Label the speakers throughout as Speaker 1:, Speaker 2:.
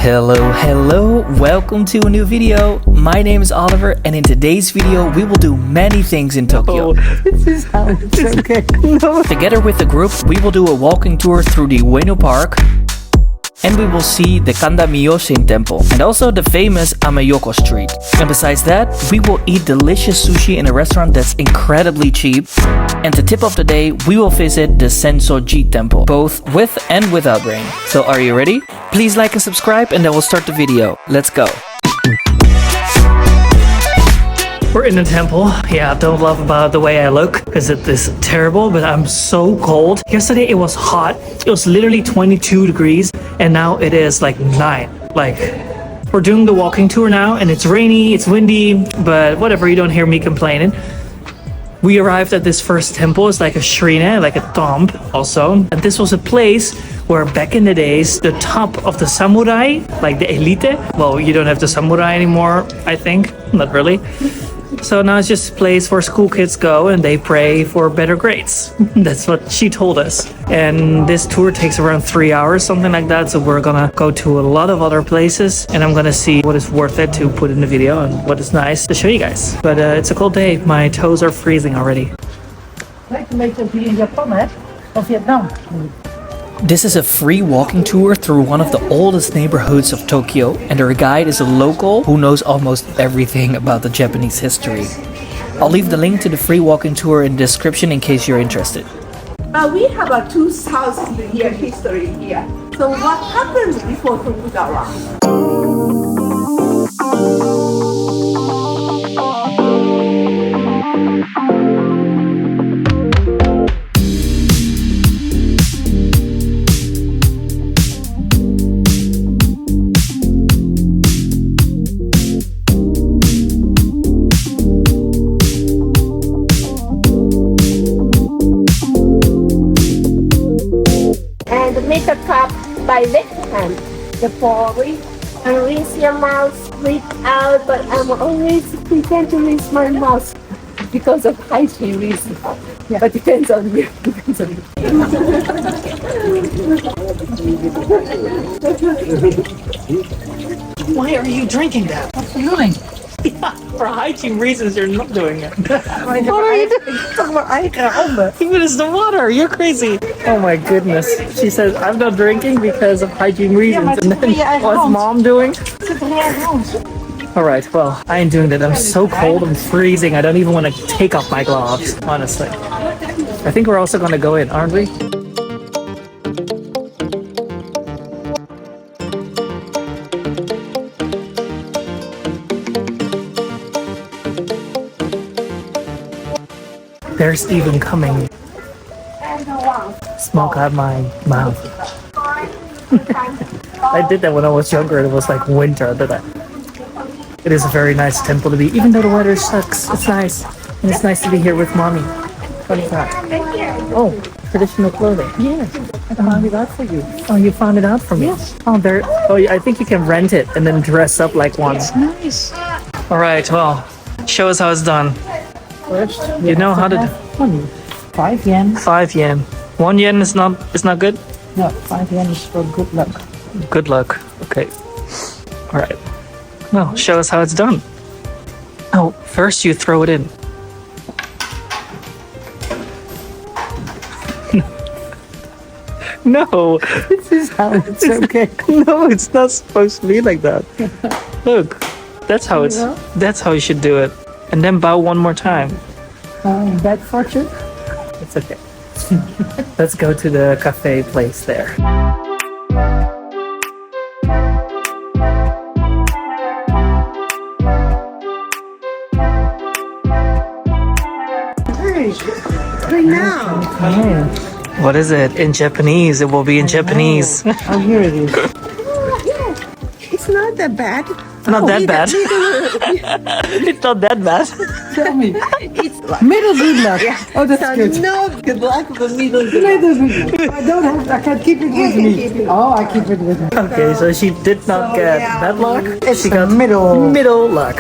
Speaker 1: Hello, welcome to a new video. My name is Oliver, and in today's video we will do many things in Tokyo.
Speaker 2: This is how it's okay. No.
Speaker 1: Together with the group, we will do a walking tour through the Ueno Park, and we will see the Kanda-myoshi Temple, and also the famous Amayoko Street. And besides that, we will eat delicious sushi in a restaurant that's incredibly cheap. And the tip of the day, we will visit the Senso-Ji Temple, both with and without rain. So are you ready? Please like and subscribe, and then we'll start the video. Let's go. We're in the temple. Yeah, don't love about the way I look because it is terrible, but I'm so cold. Yesterday it was hot. It was literally 22 degrees, and now it is like 9. Like, we're doing the walking tour now, and it's rainy, it's windy, but whatever, you don't hear me complaining. We arrived at this first temple. It's like a shrine, like a tomb also. And this was a place where back in the days, the top of the samurai, like the elite, well, you don't have the samurai anymore, I think. Not really. So now it's just a place where school kids go and they pray for better grades. That's what she told us. And this tour takes around 3 hours, something like that. So we're gonna go to a lot of other places, and I'm gonna see what is worth it to put in the video and what is nice to show you guys. But it's a cold day. My toes are freezing already.
Speaker 2: Lijkt een beetje op die in Japan, hè? Of Vietnam.
Speaker 1: This is a free walking tour through one of the oldest neighborhoods of Tokyo, and our guide is a local who knows almost everything about the Japanese history. I'll leave the link to the free walking tour in the description in case you're interested.
Speaker 3: We have a 2,000-year history here. So what happened before Tokugawa? Make a cup by left hand, the pouring, and rinse your mouth, breathe out, but I'm always pretend to rinse my mouth because of hygiene reasons. Yeah. But depends on you. Depends on you.
Speaker 1: Why are you drinking that?
Speaker 2: What are you doing?
Speaker 1: Yeah, for hygiene reasons, you're not doing it.
Speaker 2: What are you doing? Talk about eigen.
Speaker 1: Even it's the water, you're crazy. Oh my goodness. She says, I'm not drinking because of hygiene reasons. And then what's mom doing? Alright, well, I ain't doing that. I'm so cold, I'm freezing. I don't even want to take off my gloves, honestly. I think we're also going to go in, aren't we? There's even coming smoke out my mouth. I did that when I was younger. It was like winter. It is a very nice temple to be, even though the weather sucks. It's nice. And it's nice to be here with mommy. What is that? Oh, traditional clothing. Yeah, I found it out for you. Oh, you found it out for me? Yes. Oh, there. Oh, I think you can rent it and then dress up like one.
Speaker 2: It's nice.
Speaker 1: All right, well, show us how it's done.
Speaker 2: First,
Speaker 1: You know how to do
Speaker 2: money. 5 yen.
Speaker 1: 5 yen. 1 yen is not good?
Speaker 2: No, 5 yen is for good luck.
Speaker 1: Good luck. Okay. All right. Well, show us how it's done. Oh, first you throw it in. No.
Speaker 2: This is how it's okay.
Speaker 1: No, it's not supposed to be like that. Look, that's how you should do it. And then bow one more time.
Speaker 2: Bad fortune?
Speaker 1: It's okay. Let's go to the cafe place there.
Speaker 3: Right now.
Speaker 1: What is it? In Japanese. It will be in Japanese.
Speaker 2: Oh, here it is.
Speaker 3: Yeah, it's not that bad.
Speaker 1: Not that bad. It's not that bad.
Speaker 2: Tell me.
Speaker 4: It's like,
Speaker 2: Middle good luck. Oh, that's
Speaker 4: so
Speaker 2: good.
Speaker 4: no good luck, but middle good luck.
Speaker 2: Middle good luck. I don't have. I can keep it with
Speaker 4: can
Speaker 2: me.
Speaker 4: keep it.
Speaker 2: Oh, I keep it with me.
Speaker 1: Okay, so she did not get bad luck.
Speaker 2: It's
Speaker 1: She
Speaker 2: the
Speaker 1: got
Speaker 2: middle.
Speaker 1: luck.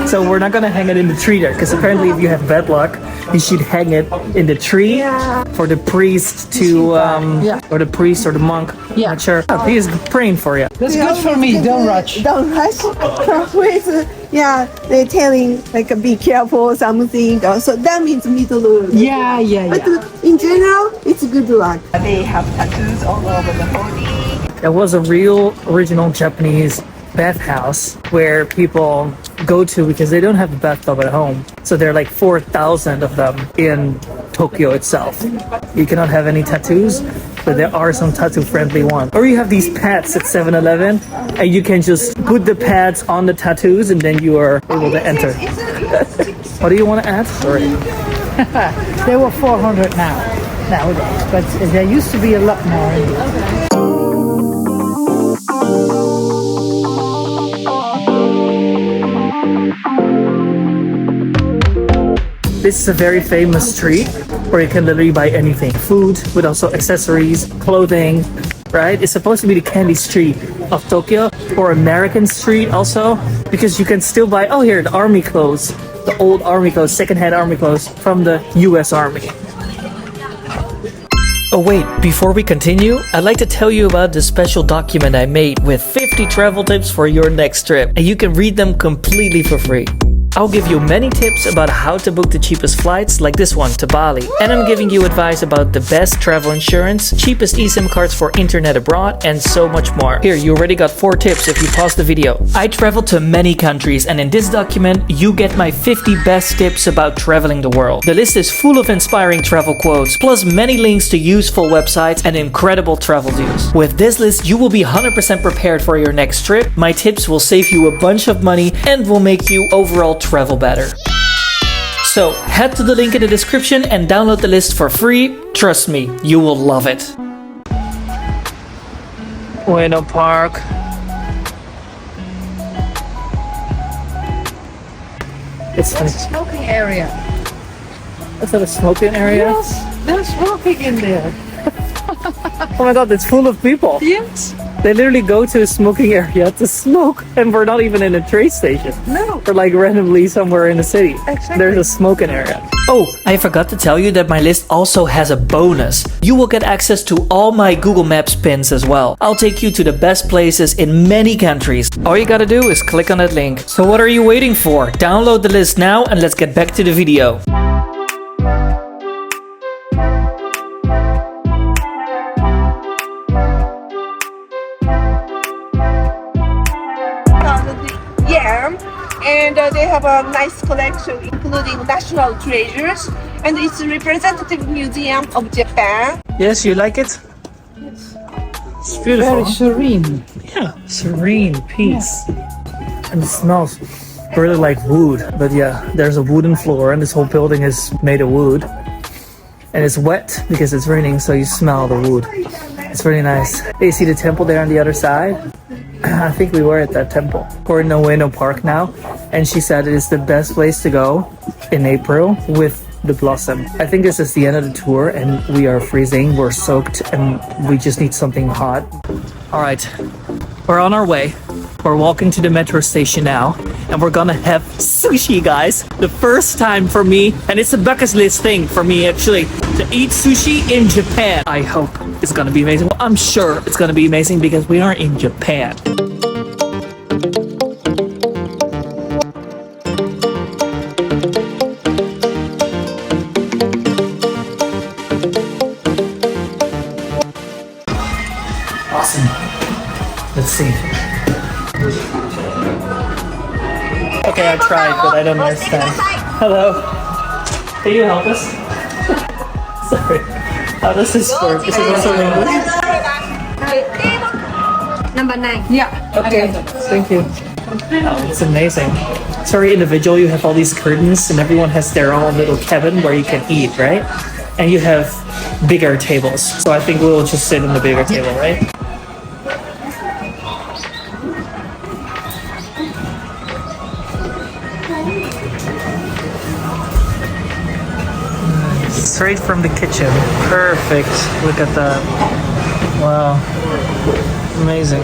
Speaker 1: So we're not gonna hang it in the tree there, because apparently if you have bad luck, you should hang it in the tree for the priest to, or the priest or the monk.
Speaker 2: Yeah.
Speaker 1: Not sure. Oh, he is praying for you.
Speaker 2: That's good for me. Don't rush.
Speaker 4: Don't rush. Always, they're telling like be careful something. So that means middle good.
Speaker 2: Yeah.
Speaker 4: But in general, it's good luck. They have tattoos all over the body.
Speaker 1: There was a real original Japanese bathhouse where people go to because they don't have a bathtub at home. So there are like 4,000 of them in Tokyo itself. You cannot have any tattoos, but there are some tattoo-friendly ones. Or you have these pads at 7-Eleven, and you can just put the pads on the tattoos, and then you are able to enter. What do you want to add? Sorry.
Speaker 2: There were 400 nowadays, but there used to be a lot more.
Speaker 1: This is a very famous street where you can literally buy anything. Food, but also accessories, clothing, right? It's supposed to be the candy street of Tokyo, or American street also, because you can still buy, oh here, the army clothes, the old army clothes, secondhand army clothes from the US Army. Oh wait, before we continue, I'd like to tell you about this special document I made with 50 travel tips for your next trip, and you can read them completely for free. I'll give you many tips about how to book the cheapest flights, like this one to Bali. And I'm giving you advice about the best travel insurance, cheapest eSIM cards for internet abroad, and so much more. Here, you already got 4 tips if you pause the video. I traveled to many countries, and in this document, you get my 50 best tips about traveling the world. The list is full of inspiring travel quotes, plus many links to useful websites and incredible travel deals. With this list, you will be 100% prepared for your next trip. My tips will save you a bunch of money and will make you overall travel better. So head to the link in the description and download the list for free. Trust me, you will love it. Ueno Park. It's a
Speaker 2: Smoking area.
Speaker 1: Is that a smoking area?
Speaker 2: Yes, there's smoking in there.
Speaker 1: Oh my god, it's full of people.
Speaker 2: Yes.
Speaker 1: They literally go to a smoking area to smoke, and we're not even in a train station.
Speaker 2: No.
Speaker 1: We're like randomly somewhere in the city.
Speaker 2: Exactly.
Speaker 1: There's a smoking area. Oh, I forgot to tell you that my list also has a bonus. You will get access to all my Google Maps pins as well. I'll take you to the best places in many countries. All you gotta do is click on that link. So what are you waiting for? Download the list now and let's get back to the video.
Speaker 4: And they have a nice collection including national treasures, and it's a representative museum of Japan.
Speaker 1: Yes, you like it? It's beautiful.
Speaker 2: Very serene.
Speaker 1: Yeah, serene, peace. And it smells really like wood. But yeah, there's a wooden floor and this whole building is made of wood. And it's wet because it's raining, so you smell the wood. It's really nice. You see the temple there on the other side? I think we were at that temple. We're in Ueno Park now, and she said it is the best place to go in April with the blossom. I think this is the end of the tour, and we are freezing, we're soaked, and we just need something hot. All right, we're on our way. We're walking to the metro station now, and we're gonna have sushi, guys. The first time for me, and it's a bucket list thing for me actually, to eat sushi in Japan. I hope it's gonna be amazing. Well, I'm sure it's gonna be amazing because we are in Japan. Awesome. Let's see. Okay, I tried, but I don't understand. Hello. Can you help us? Sorry. How does this work? Is it also in English?
Speaker 3: Number 9.
Speaker 2: Yeah.
Speaker 1: Okay. Thank you. Oh, it's amazing. It's very individual. You have all these curtains, and everyone has their own little cabin where you can eat, right? And you have bigger tables. So I think we'll just sit on the bigger table, right? straight from the kitchen. Perfect. Look at that. Wow. Amazing.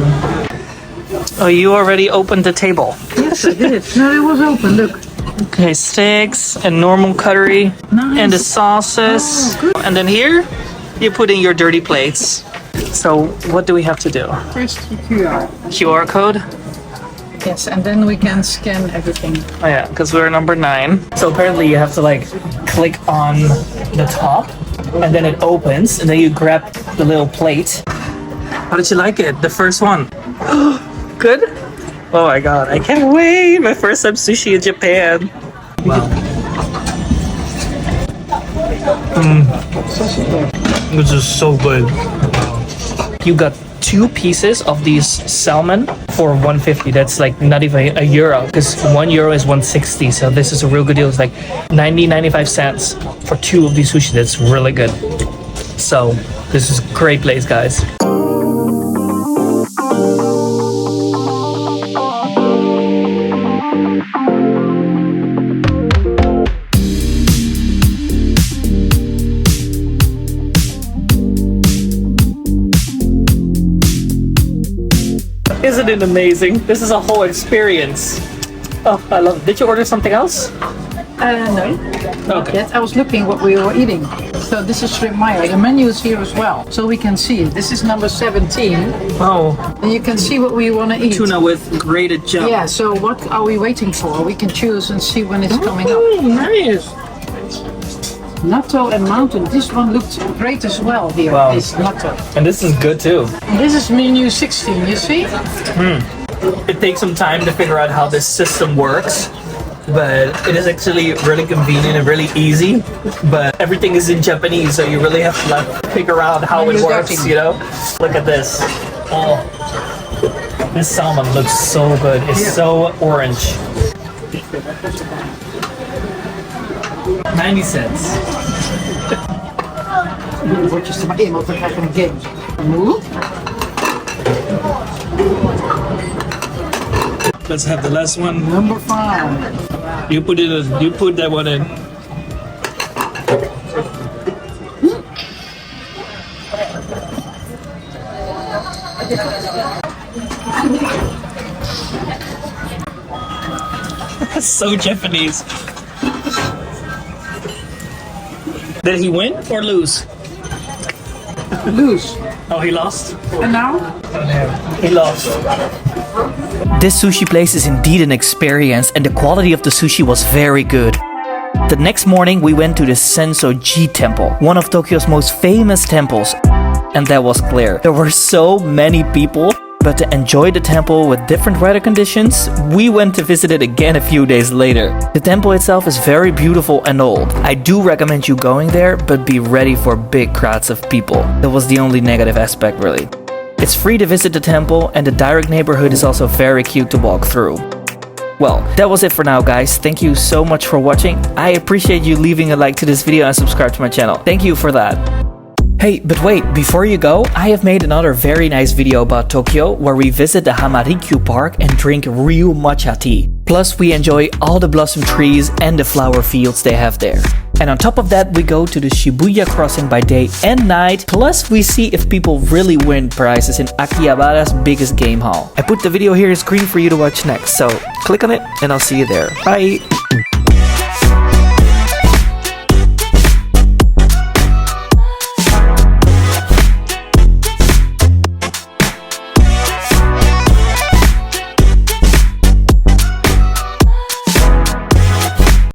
Speaker 1: Oh, you already opened the table.
Speaker 2: Yes, I did. No, it was open. Look.
Speaker 1: Okay, steaks and normal cutlery.
Speaker 2: Nice.
Speaker 1: And the sauces.
Speaker 2: Oh, good.
Speaker 1: And then here, you put in your dirty plates. So what do we have to do?
Speaker 2: First QR.
Speaker 1: QR code?
Speaker 2: Yes, and then we can scan everything.
Speaker 1: Oh yeah, because we're number 9. So apparently you have to like click on the top and then it opens and then you grab the little plate. How did you like it? The first one? Good? Oh my god, I can't wait! My first time sushi in Japan. Wow. This is so good. You got 2 pieces of these salmon for 150. That's like not even a euro, because 1 euro is 160. So this is a real good deal. It's like 95 cents for 2 of these sushi. That's really good. So this is a great place, guys. Isn't it amazing? This is a whole experience. Oh, I love it. Did you order something else?
Speaker 2: No.
Speaker 1: Okay.
Speaker 2: Yet I was looking what we were eating. So this is shrimp mayo. The menu is here as well, so we can see it. This is number 17.
Speaker 1: Oh,
Speaker 2: And you can see what we want to eat.
Speaker 1: tuna with grated jump.
Speaker 2: Yeah, so what are we waiting for? We can choose and see when it's coming up.
Speaker 1: Oh, nice.
Speaker 2: Natto and mountain. This one looked great as well here.
Speaker 1: Wow.
Speaker 2: This natto.
Speaker 1: And this is good too.
Speaker 2: And this is menu 16, you see?
Speaker 1: It takes some time to figure out how this system works, but it is actually really convenient and really easy. But everything is in Japanese, so you really have to like figure out how it works, you know? Look at this. Oh, this salmon looks so good. It's so orange. 90 cents.
Speaker 2: Word je er maar in, want we krijgen een game. Move.
Speaker 1: Let's have the last one.
Speaker 2: Number 5.
Speaker 1: You put that one in. That's so Japanese. Did he win or lose?
Speaker 2: Loose.
Speaker 1: Oh, he lost?
Speaker 2: And now?
Speaker 1: He lost.
Speaker 5: This sushi place is indeed an experience, and the quality of the sushi was very good. The next morning we went to the Senso-Ji Temple, one of Tokyo's most famous temples. And that was clear. There were so many people, but to enjoy the temple with different weather conditions, we went to visit it again a few days later. The temple itself is very beautiful and old. I do recommend you going there, but be ready for big crowds of people. That was the only negative aspect, really. It's free to visit the temple, and the direct neighborhood is also very cute to walk through. Well, that was it for now, guys. Thank you so much for watching. I appreciate you leaving a like to this video and subscribe to my channel. Thank you for that. Hey, but wait, before you go, I have made another very nice video about Tokyo where we visit the Hamarikyu Park and drink real matcha tea. Plus, we enjoy all the blossom trees and the flower fields they have there. And on top of that, we go to the Shibuya crossing by day and night. Plus, we see if people really win prizes in Akihabara's biggest game hall. I put the video here on screen for you to watch next, so click on it and I'll see you there. Bye!